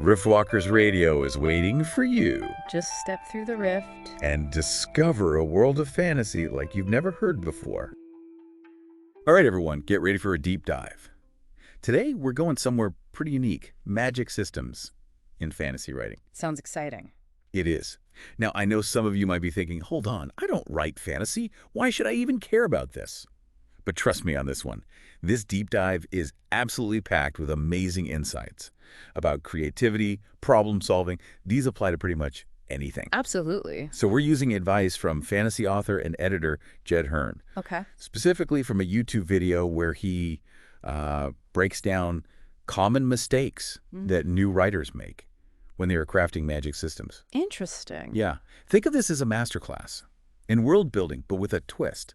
Riftwalkers Radio is waiting for you. Just step through the rift and discover a world of fantasy like you've never heard before. All right, everyone, get ready for a deep dive. Today, we're going somewhere pretty unique, magic systems in fantasy writing. Sounds exciting. It is. Now, I know some of you might be thinking, hold on, I don't write fantasy. Why should I even care about this? But trust me on this one. This deep dive is absolutely packed with amazing insights about creativity, problem solving. These apply to pretty much anything. Absolutely. So we're using advice from fantasy author and editor Jed Hearn. Okay. Specifically from a YouTube video where he breaks down common mistakes that new writers make when they are crafting magic systems. Interesting. Yeah. Think of this as a masterclass in world building, but with a twist.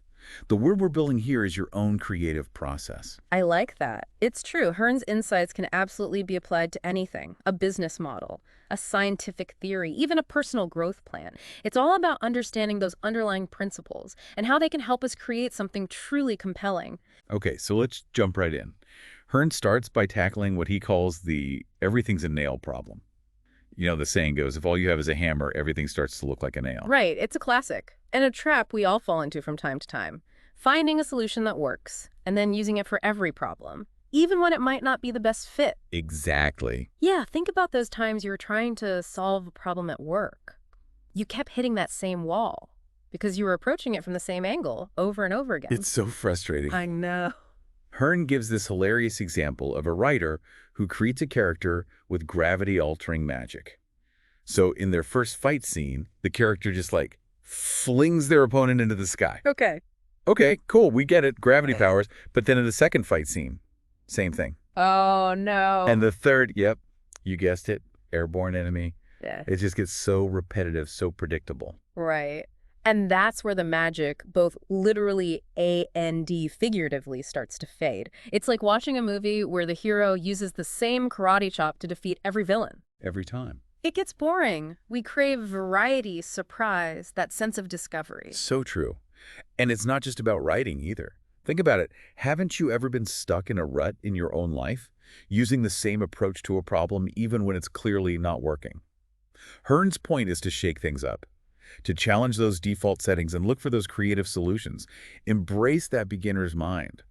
The word we're building here is your own creative process. I like that. It's true. Hearn's insights can absolutely be applied to anything. A business model, a scientific theory, even a personal growth plan. It's all about understanding those underlying principles and how they can help us create something truly compelling. Okay, so let's jump right in. Hearn starts by tackling what he calls the everything's a nail problem. You know, the saying goes, if all you have is a hammer, everything starts to look like a nail. Right. It's a classic. And a trap we all fall into from time to time. Finding a solution that works, and then using it for every problem, even when it might not be the best fit. Exactly. Yeah, think about those times you were trying to solve a problem at work. You kept hitting that same wall because you were approaching it from the same angle over and over again. It's so frustrating. I know. Hearn gives this hilarious example of a writer who creates a character with gravity-altering magic. So in their first fight scene, the character just flings their opponent into the sky. Okay, cool, we get it, gravity powers. But then in the second fight scene, same thing. Oh, no. And the third, yep, you guessed it, airborne enemy. Yeah. It just gets so repetitive, so predictable. Right. And that's where the magic, both literally and figuratively, starts to fade. It's like watching a movie where the hero uses the same karate chop to defeat every villain. Every time. It gets boring. We crave variety, surprise, that sense of discovery. So true. And it's not just about writing either. Think about it. Haven't you ever been stuck in a rut in your own life, using the same approach to a problem even when it's clearly not working? Hearn's point is to shake things up, to challenge those default settings and look for those creative solutions. Embrace that beginner's mind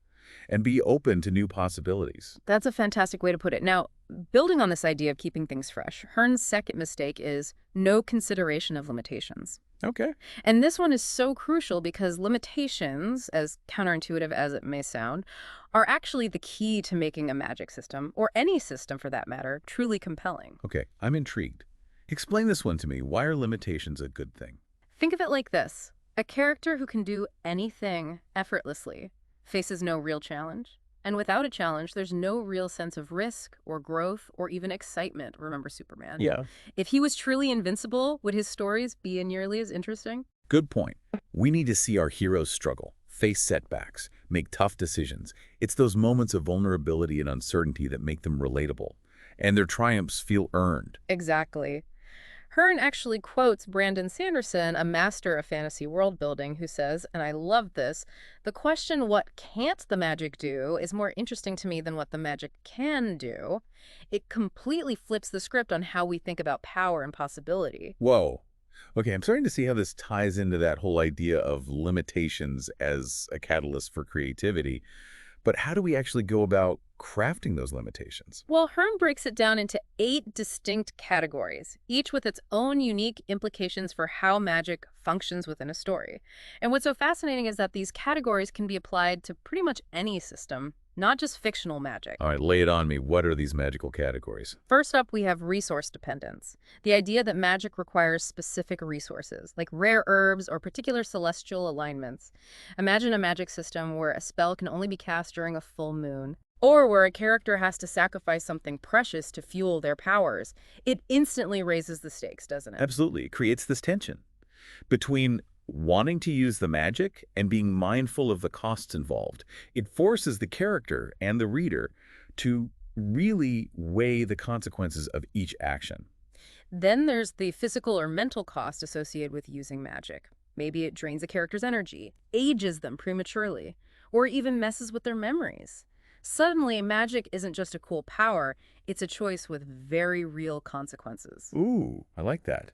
and be open to new possibilities. That's a fantastic way to put it. Now, building on this idea of keeping things fresh, Hearn's second mistake is no consideration of limitations. Okay. And this one is so crucial because limitations, as counterintuitive as it may sound, are actually the key to making a magic system, or any system for that matter, truly compelling. Okay, I'm intrigued. Explain this one to me. Why are limitations a good thing? Think of it like this. A character who can do anything effortlessly faces no real challenge. And without a challenge, there's no real sense of risk or growth or even excitement. Remember Superman? Yeah. If he was truly invincible, would his stories be nearly as interesting? Good point. We need to see our heroes struggle, face setbacks, make tough decisions. It's those moments of vulnerability and uncertainty that make them relatable, and their triumphs feel earned. Exactly. Hearn actually quotes Brandon Sanderson, a master of fantasy world building, who says, and I love this, the question, what can't the magic do, is more interesting to me than what the magic can do. It completely flips the script on how we think about power and possibility. Whoa. Okay, I'm starting to see how this ties into that whole idea of limitations as a catalyst for creativity. But how do we actually go about crafting those limitations? Well, Hearn breaks it down into 8 distinct categories, each with its own unique implications for how magic functions within a story. And what's so fascinating is that these categories can be applied to pretty much any system, not just fictional magic. All right, lay it on me. What are these magical categories? First up, we have resource dependence. The idea that magic requires specific resources, like rare herbs or particular celestial alignments. Imagine a magic system where a spell can only be cast during a full moon, or where a character has to sacrifice something precious to fuel their powers. It instantly raises the stakes, doesn't it? Absolutely. It creates this tension between wanting to use the magic and being mindful of the costs involved. It forces the character and the reader to really weigh the consequences of each action. Then there's the physical or mental cost associated with using magic. Maybe it drains a character's energy, ages them prematurely, or even messes with their memories. Suddenly, magic isn't just a cool power, it's a choice with very real consequences. Ooh, I like that.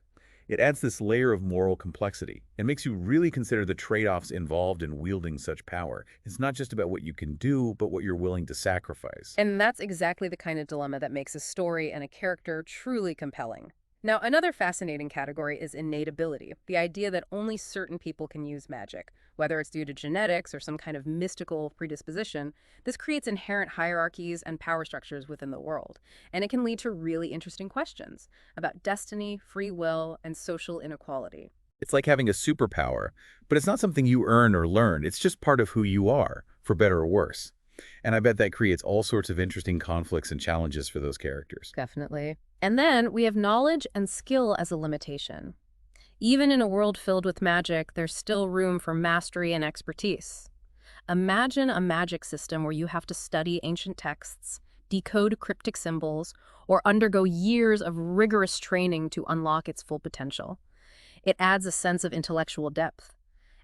It adds this layer of moral complexity and makes you really consider the trade-offs involved in wielding such power. It's not just about what you can do, but what you're willing to sacrifice. And that's exactly the kind of dilemma that makes a story and a character truly compelling. Now, another fascinating category is innate ability, the idea that only certain people can use magic. Whether it's due to genetics or some kind of mystical predisposition, this creates inherent hierarchies and power structures within the world. And it can lead to really interesting questions about destiny, free will, and social inequality. It's like having a superpower, but it's not something you earn or learn. It's just part of who you are, for better or worse. And I bet that creates all sorts of interesting conflicts and challenges for those characters. Definitely. And then we have knowledge and skill as a limitation. Even in a world filled with magic, there's still room for mastery and expertise. Imagine a magic system where you have to study ancient texts, decode cryptic symbols, or undergo years of rigorous training to unlock its full potential. It adds a sense of intellectual depth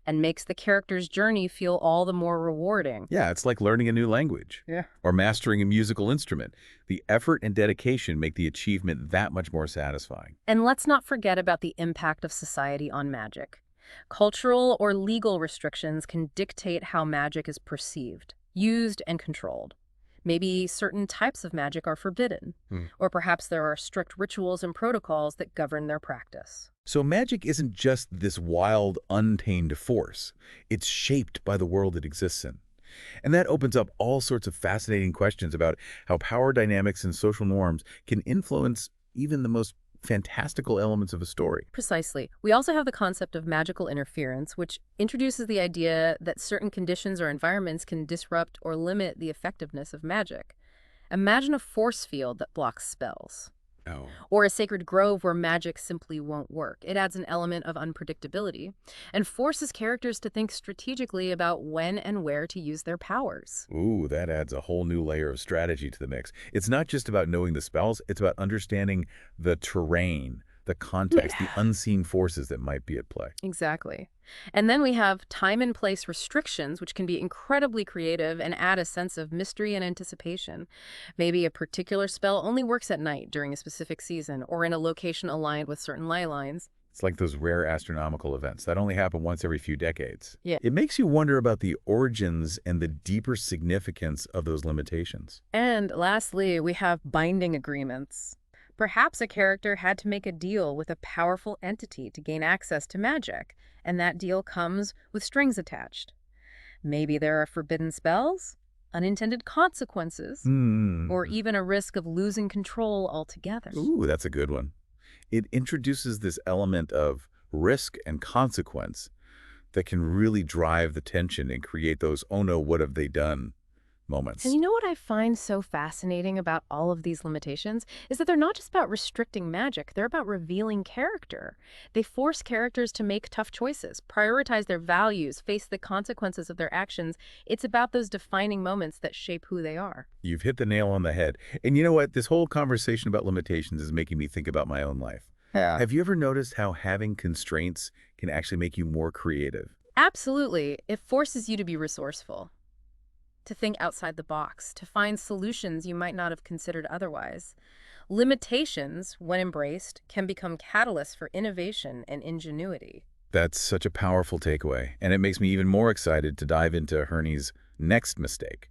and makes the character's journey feel all the more rewarding. Yeah, it's like learning a new language Yeah. or mastering a musical instrument. The effort and dedication make the achievement that much more satisfying. And let's not forget about the impact of society on magic. Cultural or legal restrictions can dictate how magic is perceived, used, and controlled. Maybe certain types of magic are forbidden, or perhaps there are strict rituals and protocols that govern their practice. So magic isn't just this wild, untamed force. It's shaped by the world it exists in. And that opens up all sorts of fascinating questions about how power dynamics and social norms can influence even the most fantastical elements of a story. Precisely. We also have the concept of magical interference, which introduces the idea that certain conditions or environments can disrupt or limit the effectiveness of magic. Imagine a force field that blocks spells, Oh. or a sacred grove where magic simply won't work. It adds an element of unpredictability and forces characters to think strategically about when and where to use their powers. Ooh, that adds a whole new layer of strategy to the mix. It's not just about knowing the spells, it's about understanding the terrain, the context, the unseen forces that might be at play. Exactly. And then we have time and place restrictions, which can be incredibly creative and add a sense of mystery and anticipation. Maybe a particular spell only works at night during a specific season or in a location aligned with certain ley lines. It's like those rare astronomical events that only happen once every few decades. Yeah. It makes you wonder about the origins and the deeper significance of those limitations. And lastly, we have binding agreements. Perhaps a character had to make a deal with a powerful entity to gain access to magic, and that deal comes with strings attached. Maybe there are forbidden spells, unintended consequences, or even a risk of losing control altogether. Ooh, that's a good one. It introduces this element of risk and consequence that can really drive the tension and create those, oh no, what have they done moments. And you know what I find so fascinating about all of these limitations is that they're not just about restricting magic, they're about revealing character. They force characters to make tough choices, prioritize their values, face the consequences of their actions. It's about those defining moments that shape who they are. You've hit the nail on the head. And you know what? This whole conversation about limitations is making me think about my own life. Yeah. Have you ever noticed how having constraints can actually make you more creative? Absolutely. It forces you to be resourceful, to think outside the box, to find solutions you might not have considered otherwise. Limitations, when embraced, can become catalysts for innovation and ingenuity. That's such a powerful takeaway, and it makes me even more excited to dive into Herney's next mistake,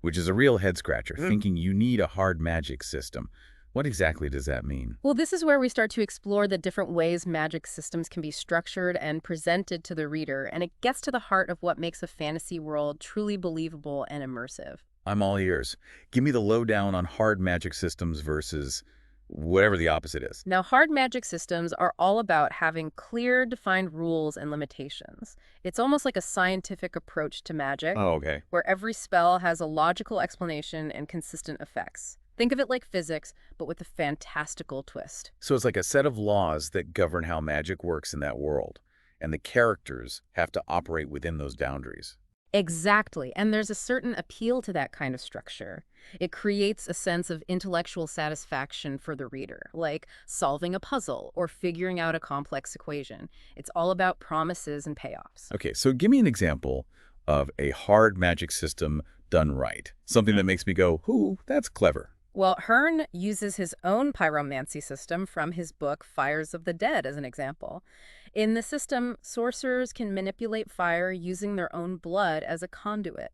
which is a real head-scratcher, thinking you need a hard magic system. What exactly does that mean? Well, this is where we start to explore the different ways magic systems can be structured and presented to the reader, and it gets to the heart of what makes a fantasy world truly believable and immersive. I'm all ears. Give me the lowdown on hard magic systems versus whatever the opposite is. Now, hard magic systems are all about having clear, defined rules and limitations. It's almost like a scientific approach to magic, Oh, okay. where every spell has a logical explanation and consistent effects. Think of it like physics, but with a fantastical twist. So it's like a set of laws that govern how magic works in that world, and the characters have to operate within those boundaries. Exactly, and there's a certain appeal to that kind of structure. It creates a sense of intellectual satisfaction for the reader, like solving a puzzle or figuring out a complex equation. It's all about promises and payoffs. Okay, so give me an example of a hard magic system done right. Something that makes me go, ooh, that's clever. Well, Hearn uses his own pyromancy system from his book Fires of the Dead as an example. In the system, sorcerers can manipulate fire using their own blood as a conduit.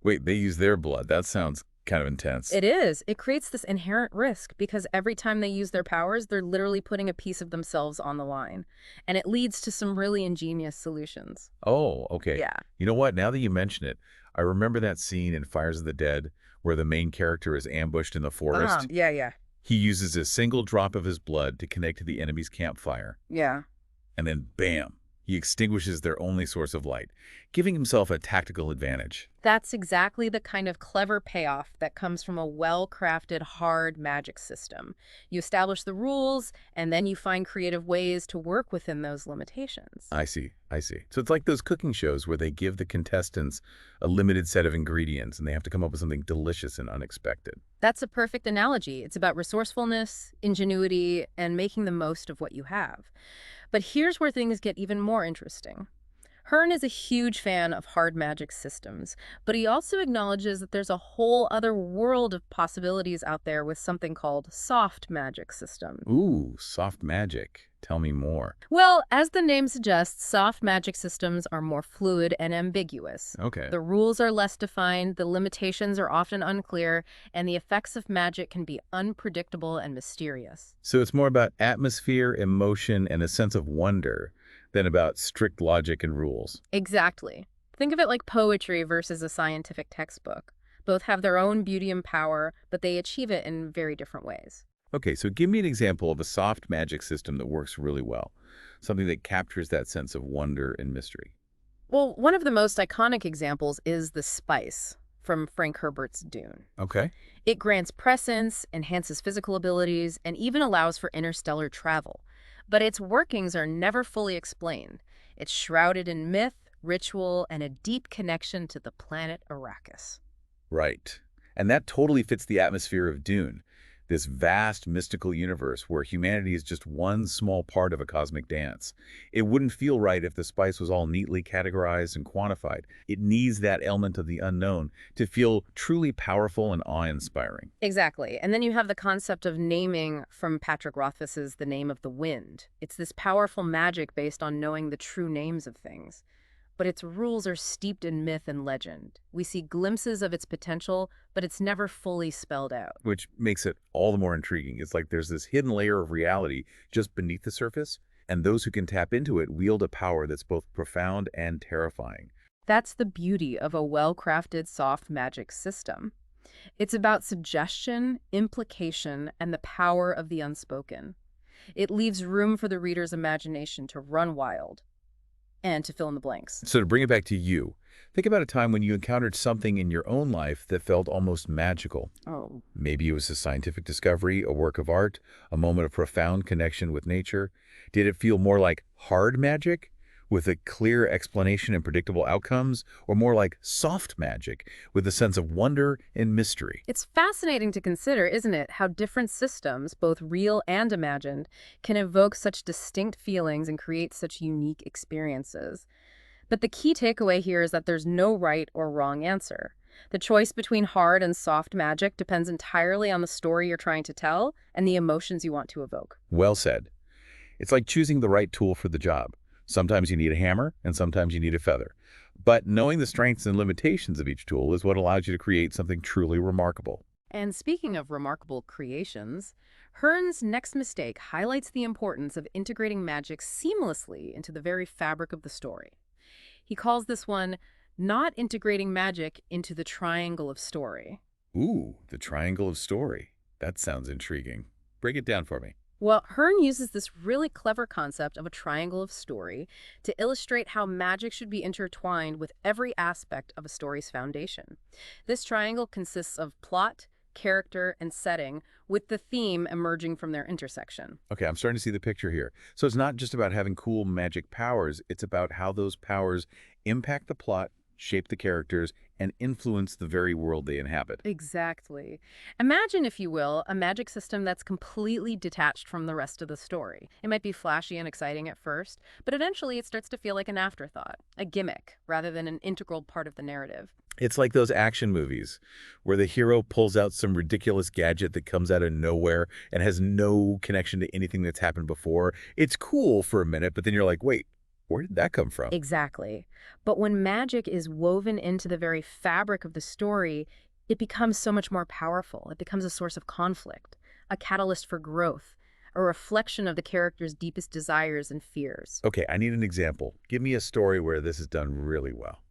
Wait, they use their blood. That sounds kind of intense. It is. It creates this inherent risk because every time they use their powers, they're literally putting a piece of themselves on the line. And it leads to some really ingenious solutions. Oh, okay. Yeah. You know what? Now that you mention it, I remember that scene in Fires of the Dead where the main character is ambushed in the forest. Yeah. He uses a single drop of his blood to connect to the enemy's campfire. Yeah. And then, bam, he extinguishes their only source of light, giving himself a tactical advantage. That's exactly the kind of clever payoff that comes from a well-crafted hard magic system. You establish the rules, and then you find creative ways to work within those limitations. I see. So it's like those cooking shows where they give the contestants a limited set of ingredients and they have to come up with something delicious and unexpected. That's a perfect analogy. It's about resourcefulness, ingenuity, and making the most of what you have. But here's where things get even more interesting. Hearn is a huge fan of hard magic systems, but he also acknowledges that there's a whole other world of possibilities out there with something called soft magic systems. Ooh, soft magic. Tell me more. Well, as the name suggests, soft magic systems are more fluid and ambiguous. Okay. The rules are less defined, the limitations are often unclear, and the effects of magic can be unpredictable and mysterious. So it's more about atmosphere, emotion, and a sense of wonder than about strict logic and rules. Exactly. Think of it like poetry versus a scientific textbook. Both have their own beauty and power, but they achieve it in very different ways. Okay, so give me an example of a soft magic system that works really well, something that captures that sense of wonder and mystery. Well, one of the most iconic examples is the spice from Frank Herbert's Dune. Okay. It grants presence, enhances physical abilities, and even allows for interstellar travel. But its workings are never fully explained. It's shrouded in myth, ritual, and a deep connection to the planet Arrakis. Right. And that totally fits the atmosphere of Dune, this vast mystical universe where humanity is just one small part of a cosmic dance. It wouldn't feel right if the spice was all neatly categorized and quantified. It needs that element of the unknown to feel truly powerful and awe-inspiring. Exactly. And then you have the concept of naming from Patrick Rothfuss's The Name of the Wind. It's this powerful magic based on knowing the true names of things. But its rules are steeped in myth and legend. We see glimpses of its potential, but it's never fully spelled out. Which makes it all the more intriguing. It's like there's this hidden layer of reality just beneath the surface, and those who can tap into it wield a power that's both profound and terrifying. That's the beauty of a well-crafted soft magic system. It's about suggestion, implication, and the power of the unspoken. It leaves room for the reader's imagination to run wild and to fill in the blanks. So to bring it back to you, think about a time when you encountered something in your own life that felt almost magical. Oh. Maybe it was a scientific discovery, a work of art, a moment of profound connection with nature. Did it feel more like hard magic, with a clear explanation and predictable outcomes, or more like soft magic, with a sense of wonder and mystery? It's fascinating to consider, isn't it, how different systems, both real and imagined, can evoke such distinct feelings and create such unique experiences. But the key takeaway here is that there's no right or wrong answer. The choice between hard and soft magic depends entirely on the story you're trying to tell and the emotions you want to evoke. Well said. It's like choosing the right tool for the job. Sometimes you need a hammer, and sometimes you need a feather. But knowing the strengths and limitations of each tool is what allows you to create something truly remarkable. And speaking of remarkable creations, Hearn's next mistake highlights the importance of integrating magic seamlessly into the very fabric of the story. He calls this one, not integrating magic into the triangle of story. Ooh, the triangle of story. That sounds intriguing. Break it down for me. Well, Hearn uses this really clever concept of a triangle of story to illustrate how magic should be intertwined with every aspect of a story's foundation. This triangle consists of plot, character, and setting, with the theme emerging from their intersection. Okay, I'm starting to see the picture here. So it's not just about having cool magic powers, it's about how those powers impact the plot, shape the characters, and influence the very world they inhabit. Exactly. Imagine, if you will, a magic system that's completely detached from the rest of the story. It might be flashy and exciting at first, but eventually it starts to feel like an afterthought, a gimmick, rather than an integral part of the narrative. It's like those action movies where the hero pulls out some ridiculous gadget that comes out of nowhere and has no connection to anything that's happened before. It's cool for a minute, but then you're like, wait, where did that come from? Exactly. But when magic is woven into the very fabric of the story, it becomes so much more powerful. It becomes a source of conflict, a catalyst for growth, a reflection of the character's deepest desires and fears. Okay, I need an example. Give me a story where this is done really well.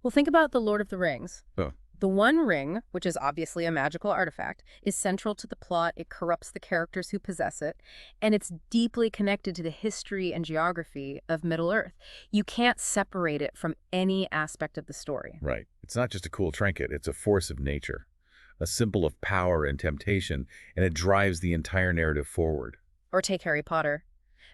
Well, think about The Lord of the Rings. Oh, The One Ring, which is obviously a magical artifact, is central to the plot. It corrupts the characters who possess it, and it's deeply connected to the history and geography of Middle-earth. You can't separate it from any aspect of the story. right. It's not just a cool trinket, it's a force of nature, a symbol of power and temptation, and it drives the entire narrative forward. Or take Harry Potter.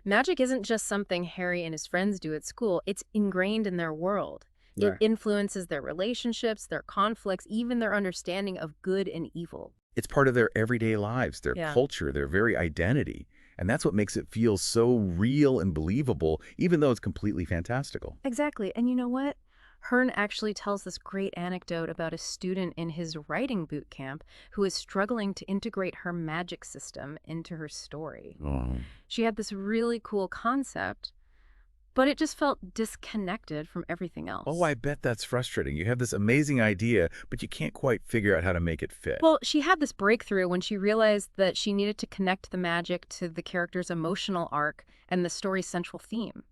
Magic isn't just something Harry and his friends do at school, it's ingrained in their world. It Right. influences their relationships, their conflicts, even their understanding of good and evil. It's part of their everyday lives, their Yeah. culture, their very identity. And that's what makes it feel so real and believable, even though it's completely fantastical. Exactly. And you know what? Hearn actually tells this great anecdote about a student in his writing boot camp who is struggling to integrate her magic system into her story. Oh. She had this really cool concept, but it just felt disconnected from everything else. Oh, I bet that's frustrating. You have this amazing idea, but you can't quite figure out how to make it fit. Well, she had this breakthrough when she realized that she needed to connect the magic to the character's emotional arc and the story's central theme.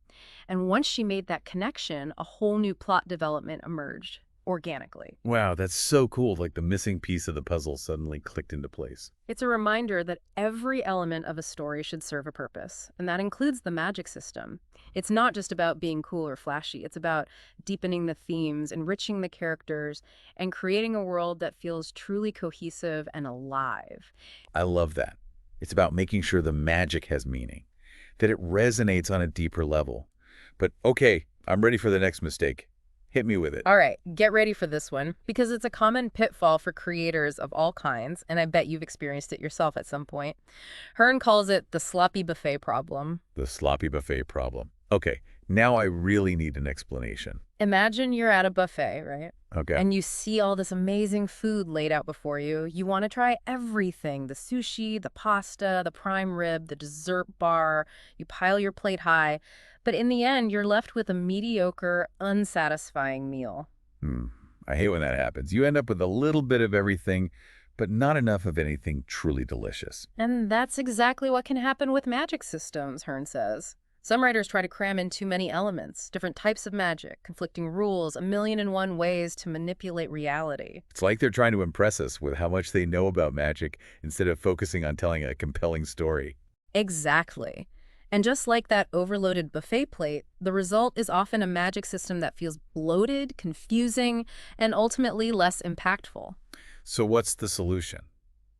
And once she made that connection, a whole new plot development emerged organically. Wow, that's so cool. Like the missing piece of the puzzle suddenly clicked into place. It's a reminder that every element of a story should serve a purpose, and that includes the magic system. It's not just about being cool or flashy. It's about deepening the themes, enriching the characters, and creating a world that feels truly cohesive and alive. I love that. It's about making sure the magic has meaning, that it resonates on a deeper level. But okay, I'm ready for the next mistake. Hit me with it. All right, get ready for this one, because it's a common pitfall for creators of all kinds, and I bet you've experienced it yourself at some point. Hearn calls it the sloppy buffet problem. The sloppy buffet problem. Okay, now I really need an explanation. Imagine you're at a buffet, right? Okay. And you see all this amazing food laid out before you. You want to try everything, the sushi, the pasta, the prime rib, the dessert bar. You pile your plate high. But in the end, you're left with a mediocre, unsatisfying meal. I hate when that happens. You end up with a little bit of everything, but not enough of anything truly delicious. And that's exactly what can happen with magic systems, Hearn says. Some writers try to cram in too many elements, different types of magic, conflicting rules, 1,000,001 ways to manipulate reality. It's like they're trying to impress us with how much they know about magic instead of focusing on telling a compelling story. Exactly. And just like that overloaded buffet plate, the result is often a magic system that feels bloated, confusing, and ultimately less impactful. So what's the solution?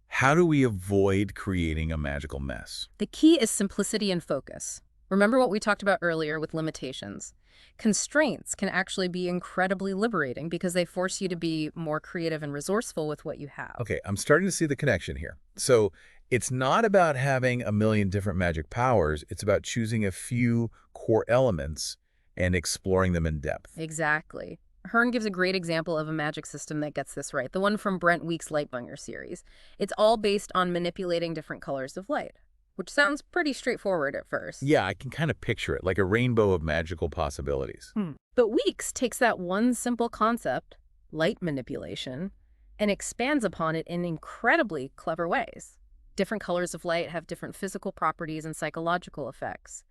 How do we avoid creating a magical mess? The key is simplicity and focus. Remember what we talked about earlier with limitations. Constraints can actually be incredibly liberating because they force you to be more creative and resourceful with what you have. Okay, I'm starting to see the connection here. So it's not about having a million different magic powers. It's about choosing a few core elements and exploring them in depth. Exactly. Hearn gives a great example of a magic system that gets this right, the one from Brent Week's Lightbringer series. It's all based on manipulating different colors of light, which sounds pretty straightforward at first. Yeah, I can kind of picture it, like a rainbow of magical possibilities. But Weeks takes that one simple concept, light manipulation, and expands upon it in incredibly clever ways. Different colors of light have different physical properties and psychological effects.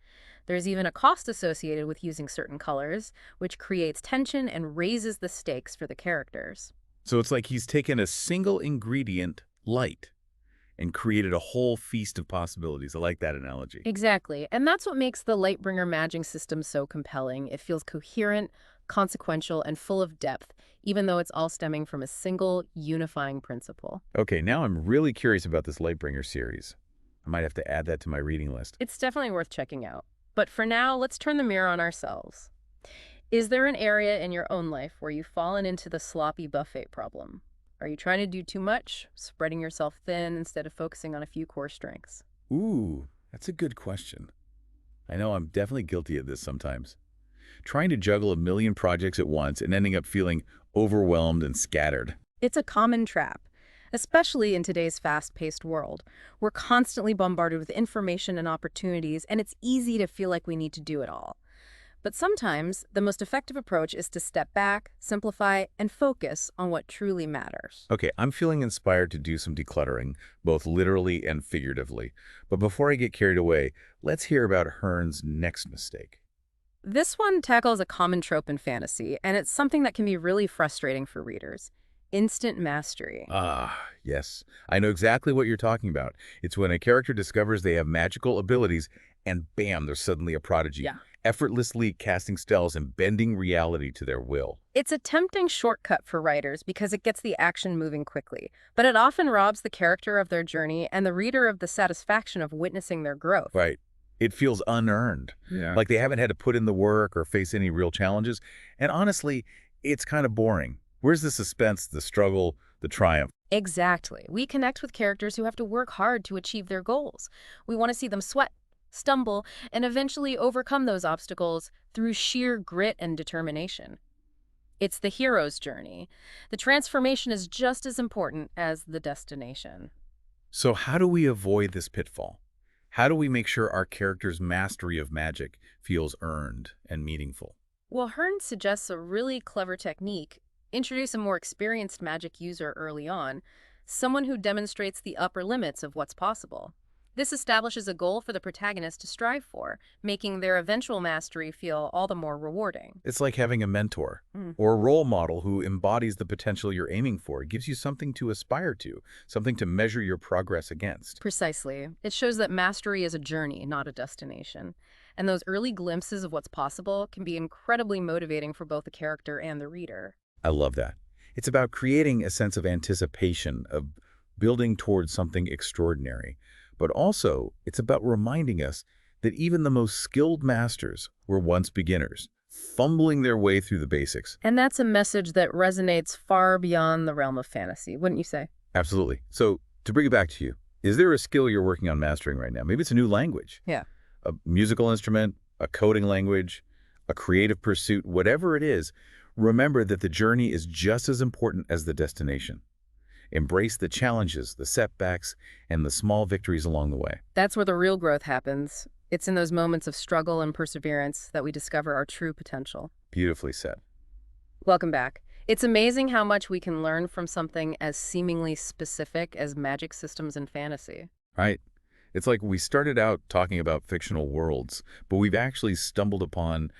There's even a cost associated with using certain colors, which creates tension and raises the stakes for the characters. So it's like he's taken a single ingredient, light, and created a whole feast of possibilities. I like that analogy. Exactly. And that's what makes the Lightbringer magic system so compelling. It feels coherent, consequential, and full of depth, even though it's all stemming from a single unifying principle. Okay, now I'm really curious about this Lightbringer series. I might have to add that to my reading list. It's definitely worth checking out. But for now, let's turn the mirror on ourselves. Is there an area in your own life where you've fallen into the sloppy buffet problem? Are you trying to do too much, spreading yourself thin instead of focusing on a few core strengths? Ooh, that's a good question. I know I'm definitely guilty of this sometimes. Trying to juggle a million projects at once and ending up feeling overwhelmed and scattered. It's a common trap, especially in today's fast-paced world. We're constantly bombarded with information and opportunities, and it's easy to feel like we need to do it all. But sometimes, the most effective approach is to step back, simplify, and focus on what truly matters. Okay, I'm feeling inspired to do some decluttering, both literally and figuratively. But before I get carried away, let's hear about Hearn's next mistake. This one tackles a common trope in fantasy, and it's something that can be really frustrating for readers. Instant mastery. Ah, yes. I know exactly what you're talking about. It's when a character discovers they have magical abilities and bam, they're suddenly a prodigy, Yeah. effortlessly casting spells and bending reality to their will. It's a tempting shortcut for writers because it gets the action moving quickly, but it often robs the character of their journey and the reader of the satisfaction of witnessing their growth. Right. It feels unearned, Yeah. like they haven't had to put in the work or face any real challenges. And honestly, it's kind of boring. Where's the suspense, the struggle, the triumph? Exactly. We connect with characters who have to work hard to achieve their goals. We want to see them sweat, stumble, and eventually overcome those obstacles through sheer grit and determination. It's the hero's journey. The transformation is just as important as the destination. So how do we avoid this pitfall? How do we make sure our character's mastery of magic feels earned and meaningful? Well, Hearn suggests a really clever technique. Introduce a more experienced magic user early on, someone who demonstrates the upper limits of what's possible. This establishes a goal for the protagonist to strive for, making their eventual mastery feel all the more rewarding. It's like having a mentor Mm. or a role model who embodies the potential you're aiming for. It gives you something to aspire to, something to measure your progress against. Precisely. It shows that mastery is a journey, not a destination. And those early glimpses of what's possible can be incredibly motivating for both the character and the reader. I love that. It's about creating a sense of anticipation, of building towards something extraordinary. But also, it's about reminding us that even the most skilled masters were once beginners, fumbling their way through the basics. And that's a message that resonates far beyond the realm of fantasy, wouldn't you say? Absolutely. So, to bring it back to you, is there a skill you're working on mastering right now? Maybe it's a new language, Yeah. a musical instrument, a coding language, a creative pursuit, whatever it is. Remember that the journey is just as important as the destination. Embrace the challenges, the setbacks, and the small victories along the way. That's where the real growth happens. It's in those moments of struggle and perseverance that we discover our true potential. Beautifully said. Welcome back. It's amazing how much we can learn from something as seemingly specific as magic systems in fantasy. Right? It's like we started out talking about fictional worlds, but we've actually stumbled upon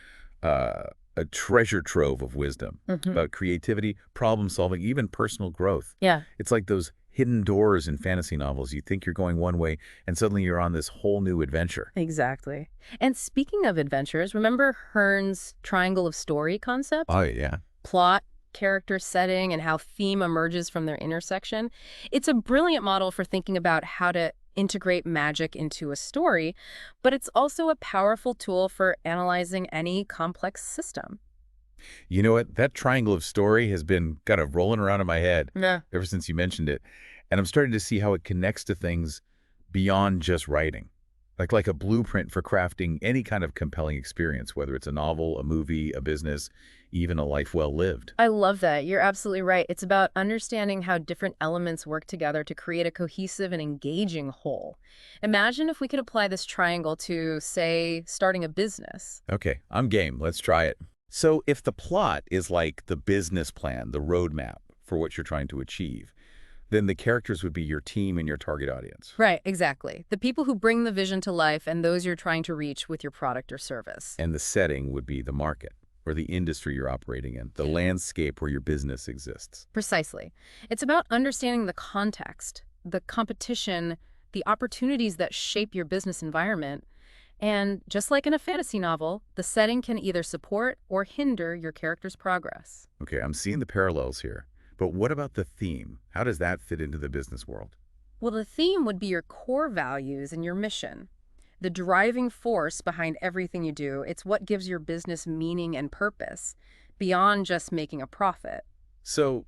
a treasure trove of wisdom about creativity, problem solving, even personal growth. Yeah. It's like those hidden doors in fantasy novels. You think you're going one way, and suddenly you're on this whole new adventure. Exactly. And speaking of adventures, remember Hearn's triangle of story concept? Oh, yeah. Plot, character setting, and how theme emerges from their intersection. It's a brilliant model for thinking about how to integrate magic into a story, but it's also a powerful tool for analyzing any complex system. You know what? That triangle of story has been kind of rolling around in my head Yeah. ever since you mentioned it. And I'm starting to see how it connects to things beyond just writing. Like a blueprint for crafting any kind of compelling experience, whether it's a novel, a movie, a business, even a life well lived. I love that. You're absolutely right. It's about understanding how different elements work together to create a cohesive and engaging whole. Imagine if we could apply this triangle to, say, starting a business. Okay, I'm game. Let's try it. So if the plot is like the business plan, the roadmap for what you're trying to achieve, then the characters would be your team and your target audience. Right, exactly. The people who bring the vision to life and those you're trying to reach with your product or service. And the setting would be the market or the industry you're operating in, the landscape where your business exists. Precisely. It's about understanding the context, the competition, the opportunities that shape your business environment. And just like in a fantasy novel, the setting can either support or hinder your character's progress. Okay, I'm seeing the parallels here. But what about the theme? How does that fit into the business world? Well, the theme would be your core values and your mission. The driving force behind everything you do. It's what gives your business meaning and purpose, beyond just making a profit. So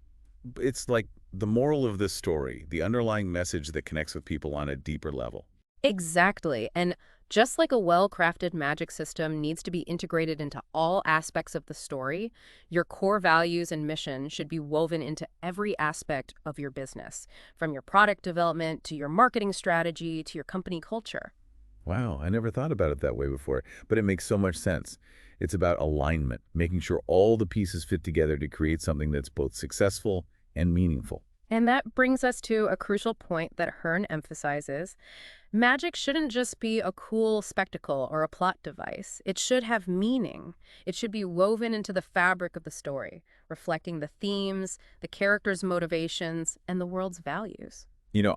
it's like the moral of this story, the underlying message that connects with people on a deeper level. Exactly. And just like a well-crafted magic system needs to be integrated into all aspects of the story, your core values and mission should be woven into every aspect of your business, from your product development to your marketing strategy to your company culture. Wow, I never thought about it that way before, but it makes so much sense. It's about alignment, making sure all the pieces fit together to create something that's both successful and meaningful. And that brings us to a crucial point that Hearn emphasizes. Magic shouldn't just be a cool spectacle or a plot device. It should have meaning. It should be woven into the fabric of the story, reflecting the themes, the characters' motivations, and the world's values.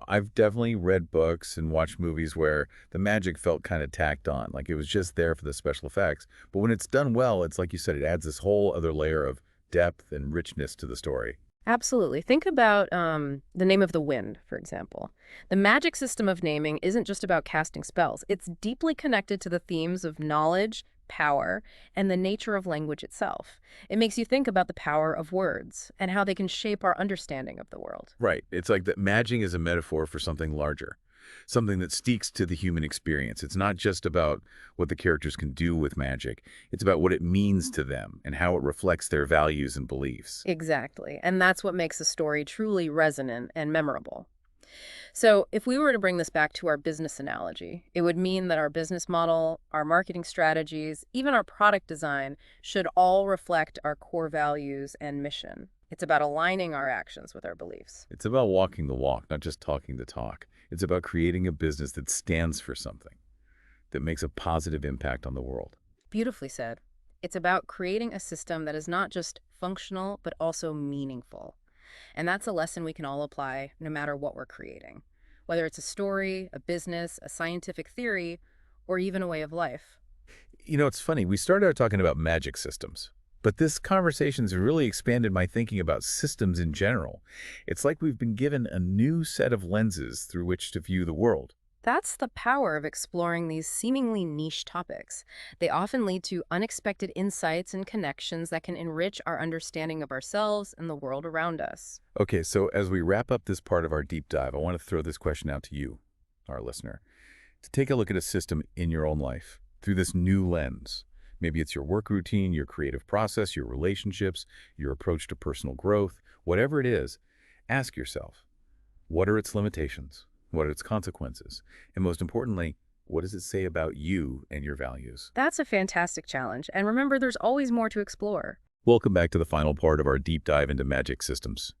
I've definitely read books and watched movies where the magic felt kind of tacked on, like it was just there for the special effects. But when it's done well, it's like you said, it adds this whole other layer of depth and richness to the story. Absolutely. Think about the name of the wind, for example. The magic system of naming isn't just about casting spells. It's deeply connected to the themes of knowledge, power, and the nature of language itself. It makes you think about the power of words and how they can shape our understanding of the world. Right. It's like that magic is a metaphor for something larger, something that speaks to the human experience. It's not just about what the characters can do with magic. It's about what it means to them and how it reflects their values and beliefs. Exactly. And that's what makes a story truly resonant and memorable. So, if we were to bring this back to our business analogy, it would mean that our business model, our marketing strategies, even our product design should all reflect our core values and mission. It's about aligning our actions with our beliefs. It's about walking the walk, not just talking the talk. It's about creating a business that stands for something, that makes a positive impact on the world. Beautifully said. It's about creating a system that is not just functional, but also meaningful. And that's a lesson we can all apply no matter what we're creating, whether it's a story, a business, a scientific theory, or even a way of life. It's funny. We started out talking about magic systems, but this conversation's really expanded my thinking about systems in general. It's like we've been given a new set of lenses through which to view the world. That's the power of exploring these seemingly niche topics. They often lead to unexpected insights and connections that can enrich our understanding of ourselves and the world around us. Okay, so as we wrap up this part of our deep dive, I want to throw this question out to you, our listener, to take a look at a system in your own life through this new lens. Maybe it's your work routine, your creative process, your relationships, your approach to personal growth, whatever it is, ask yourself, what are its limitations? What are its consequences? And most importantly, what does it say about you and your values? That's a fantastic challenge. And remember, there's always more to explore. Welcome back to the final part of our deep dive into magic systems.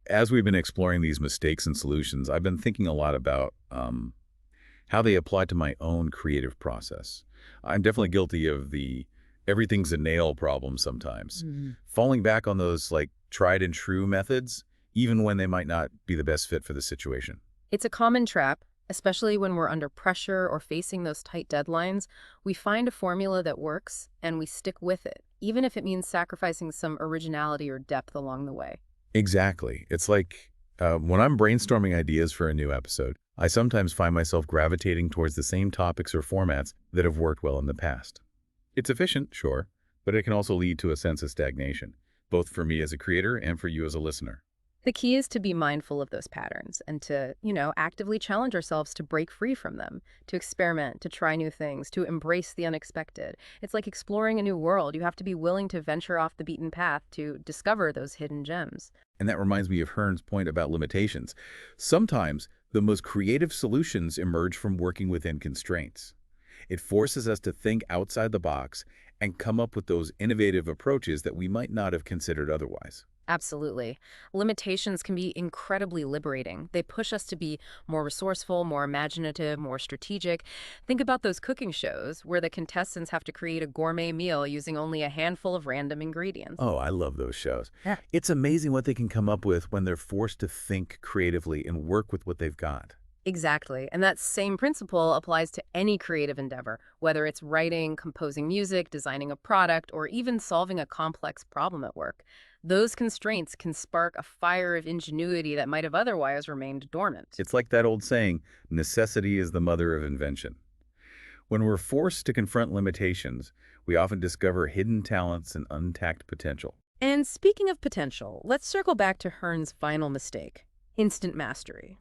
As we've been exploring these mistakes and solutions, I've been thinking a lot about how they apply to my own creative process. I'm definitely guilty of the everything's a nail problem sometimes. Falling back on those tried and true methods, even when they might not be the best fit for the situation. It's a common trap, especially when we're under pressure or facing those tight deadlines. We find a formula that works and we stick with it, even if it means sacrificing some originality or depth along the way. Exactly. It's like when I'm brainstorming ideas for a new episode, I sometimes find myself gravitating towards the same topics or formats that have worked well in the past. It's efficient, sure, but it can also lead to a sense of stagnation, both for me as a creator and for you as a listener. The key is to be mindful of those patterns and to, actively challenge ourselves to break free from them, to experiment, to try new things, to embrace the unexpected. It's like exploring a new world. You have to be willing to venture off the beaten path to discover those hidden gems. And that reminds me of Hearn's point about limitations. Sometimes the most creative solutions emerge from working within constraints. It forces us to think outside the box and come up with those innovative approaches that we might not have considered otherwise. Absolutely. Limitations can be incredibly liberating. They push us to be more resourceful, more imaginative, more strategic. Think about those cooking shows where the contestants have to create a gourmet meal using only a handful of random ingredients. Oh, I love those shows. Yeah. It's amazing what they can come up with when they're forced to think creatively and work with what they've got. Exactly. And that same principle applies to any creative endeavor, whether it's writing, composing music, designing a product, or even solving a complex problem at work. Those constraints can spark a fire of ingenuity that might have otherwise remained dormant. It's like that old saying, necessity is the mother of invention. When we're forced to confront limitations, we often discover hidden talents and untapped potential. And speaking of potential, let's circle back to Hearn's final mistake, instant mastery.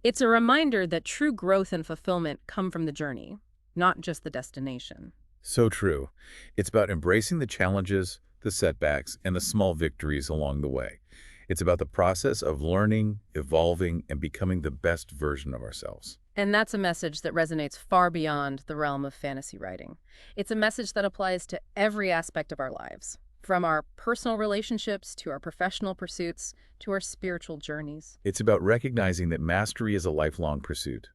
It's a reminder that true growth and fulfillment come from the journey, not just the destination. So true. It's about embracing the challenges, the setbacks, and the small victories along the way. It's about the process of learning, evolving, and becoming the best version of ourselves. And that's a message that resonates far beyond the realm of fantasy writing. It's a message that applies to every aspect of our lives, from our personal relationships to our professional pursuits to our spiritual journeys. It's about recognizing that mastery is a lifelong pursuit,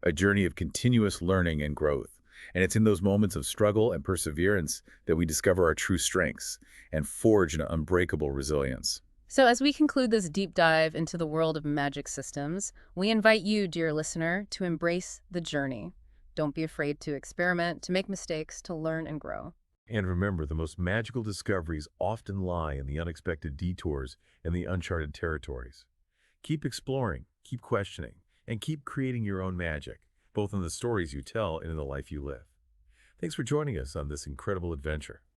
a journey of continuous learning and growth. And it's in those moments of struggle and perseverance that we discover our true strengths and forge an unbreakable resilience. So, as we conclude this deep dive into the world of magic systems, we invite you, dear listener, to embrace the journey. Don't be afraid to experiment, to make mistakes, to learn and grow. And remember, the most magical discoveries often lie in the unexpected detours and the uncharted territories. Keep exploring, keep questioning, and keep creating your own magic, both in the stories you tell and in the life you live. Thanks for joining us on this incredible adventure.